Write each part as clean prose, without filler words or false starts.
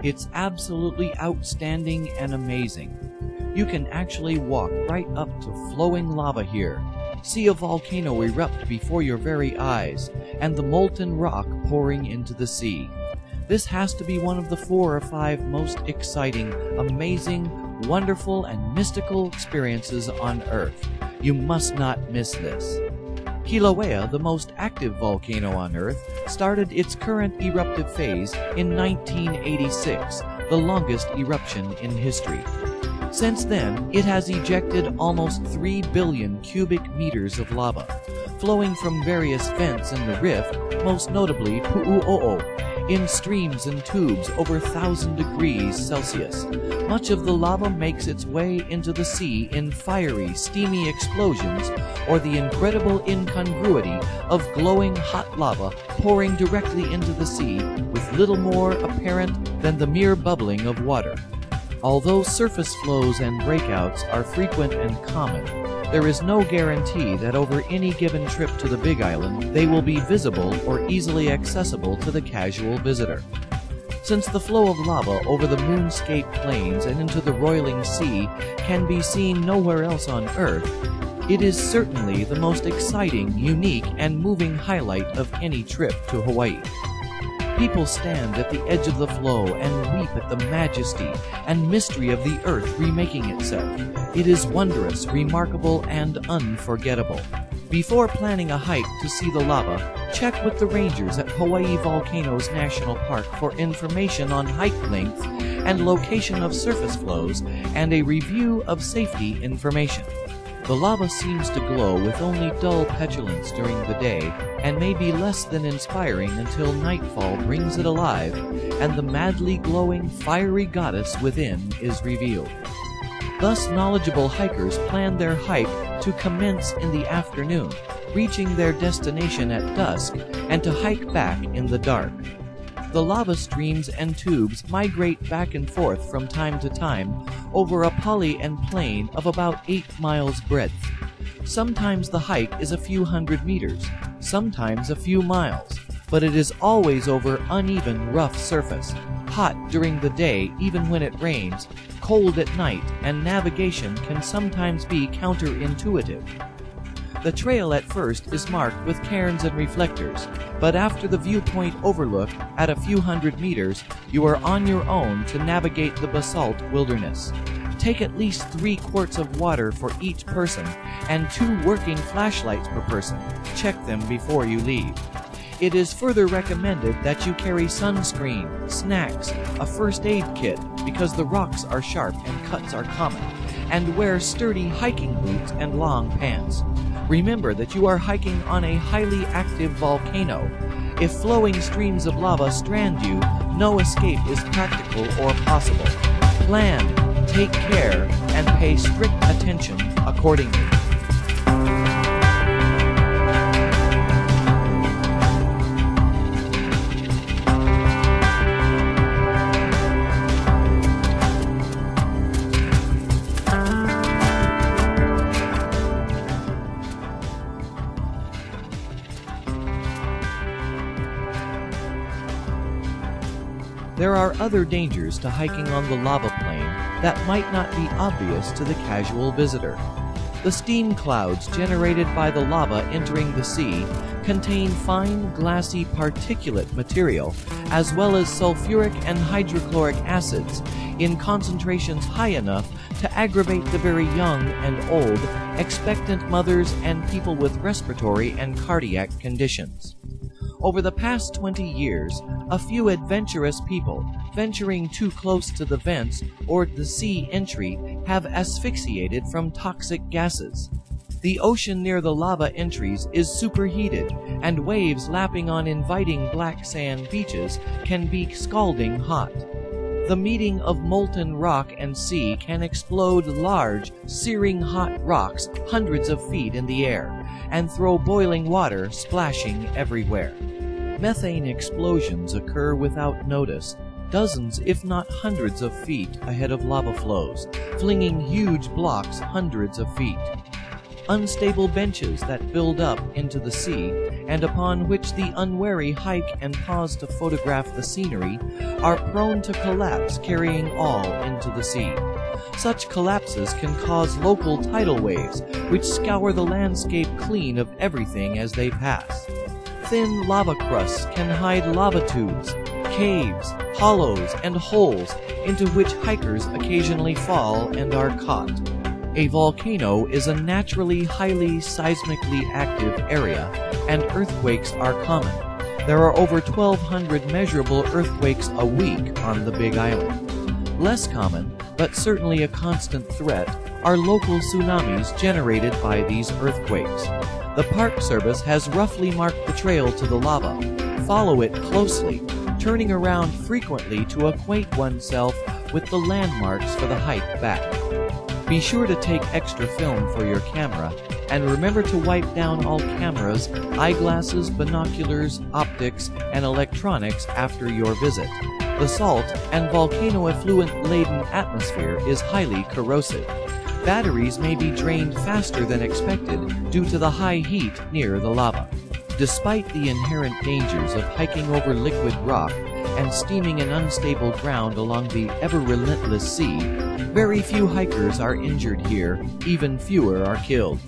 It's absolutely outstanding and amazing. You can actually walk right up to flowing lava here, see a volcano erupt before your very eyes, and the molten rock pouring into the sea. This has to be one of the 4 or 5 most exciting, amazing, wonderful, and mystical experiences on Earth. You must not miss this. Kilauea, the most active volcano on Earth, started its current eruptive phase in 1986, the longest eruption in history. Since then, it has ejected almost 3 billion cubic meters of lava, flowing from various vents in the rift, most notably Pu'u'o'o, in streams and tubes over 1,000 degrees Celsius. Much of the lava makes its way into the sea in fiery, steamy explosions, or the incredible incongruity of glowing hot lava pouring directly into the sea with little more apparent than the mere bubbling of water. Although surface flows and breakouts are frequent and common, there is no guarantee that over any given trip to the Big Island they will be visible or easily accessible to the casual visitor. Since the flow of lava over the moonscape plains and into the roiling sea can be seen nowhere else on Earth, it is certainly the most exciting, unique, and moving highlight of any trip to Hawaii. People stand at the edge of the flow and weep at the majesty and mystery of the earth remaking itself. It is wondrous, remarkable, and unforgettable. Before planning a hike to see the lava, check with the rangers at Hawaii Volcanoes National Park for information on hike length and location of surface flows and a review of safety information. The lava seems to glow with only dull petulance during the day and may be less than inspiring until nightfall brings it alive and the madly glowing fiery goddess within is revealed. Thus, knowledgeable hikers plan their hike to commence in the afternoon, reaching their destination at dusk, and to hike back in the dark. The lava streams and tubes migrate back and forth from time to time over a poly and plain of about 8 miles breadth. Sometimes the hike is a few hundred meters, sometimes a few miles, but it is always over uneven, rough surface, hot during the day even when it rains, cold at night, and navigation can sometimes be counterintuitive. The trail at first is marked with cairns and reflectors, but after the viewpoint overlook at a few hundred meters, you are on your own to navigate the basalt wilderness. Take at least 3 quarts of water for each person and 2 working flashlights per person. Check them before you leave. It is further recommended that you carry sunscreen, snacks, a first aid kit because the rocks are sharp and cuts are common, and wear sturdy hiking boots and long pants. Remember that you are hiking on a highly active volcano. If flowing streams of lava strand you, no escape is practical or possible. Plan, take care, and pay strict attention accordingly. There are other dangers to hiking on the lava plain that might not be obvious to the casual visitor. The steam clouds generated by the lava entering the sea contain fine, glassy particulate material, as well as sulfuric and hydrochloric acids, in concentrations high enough to aggravate the very young and old, expectant mothers and people with respiratory and cardiac conditions. Over the past 20 years, a few adventurous people, venturing too close to the vents or the sea entry, have asphyxiated from toxic gases. The ocean near the lava entries is superheated, and waves lapping on inviting black sand beaches can be scalding hot. The meeting of molten rock and sea can explode large, searing hot rocks hundreds of feet in the air, and throw boiling water splashing everywhere. Methane explosions occur without notice, dozens if not hundreds of feet ahead of lava flows, flinging huge blocks hundreds of feet. unstable benches that build up into the sea and upon which the unwary hike and pause to photograph the scenery are prone to collapse, carrying all into the sea. Such collapses can cause local tidal waves, which scour the landscape clean of everything as they pass. Thin lava crusts can hide lava tubes, caves, hollows, and holes into which hikers occasionally fall and are caught. A volcano is a naturally highly seismically active area, and earthquakes are common. There are over 1,200 measurable earthquakes a week on the Big Island. Less common, but certainly a constant threat, are local tsunamis generated by these earthquakes. The Park Service has roughly marked the trail to the lava. Follow it closely, turning around frequently to acquaint oneself with the landmarks for the hike back. Be sure to take extra film for your camera, and remember to wipe down all cameras, eyeglasses, binoculars, optics, and electronics after your visit. The salt and volcano effluent-laden atmosphere is highly corrosive. Batteries may be drained faster than expected due to the high heat near the lava. Despite the inherent dangers of hiking over liquid rock and steaming in unstable ground along the ever-relentless sea, very few hikers are injured here, even fewer are killed.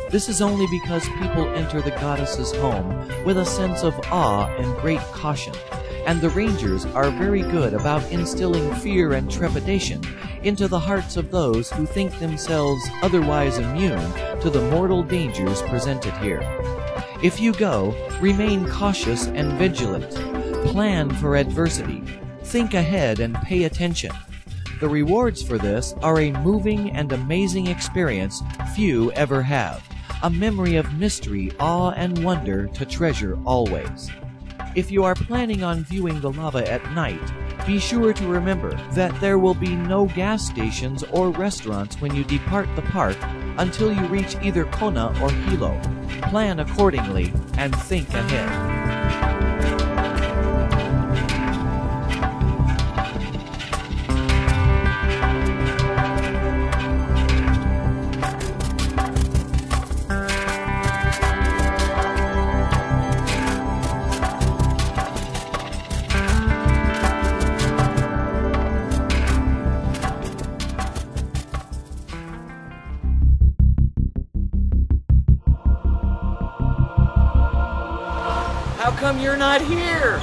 This is only because people enter the goddess's home with a sense of awe and great caution, and the rangers are very good about instilling fear and trepidation into the hearts of those who think themselves otherwise immune to the mortal dangers presented here. If you go, remain cautious and vigilant. Plan for adversity. Think ahead and pay attention. The rewards for this are a moving and amazing experience few ever have, a memory of mystery, awe, and wonder to treasure always. If you are planning on viewing the lava at night, be sure to remember that there will be no gas stations or restaurants when you depart the park until you reach either Kona or Hilo. Plan accordingly and think ahead. How come you're not here?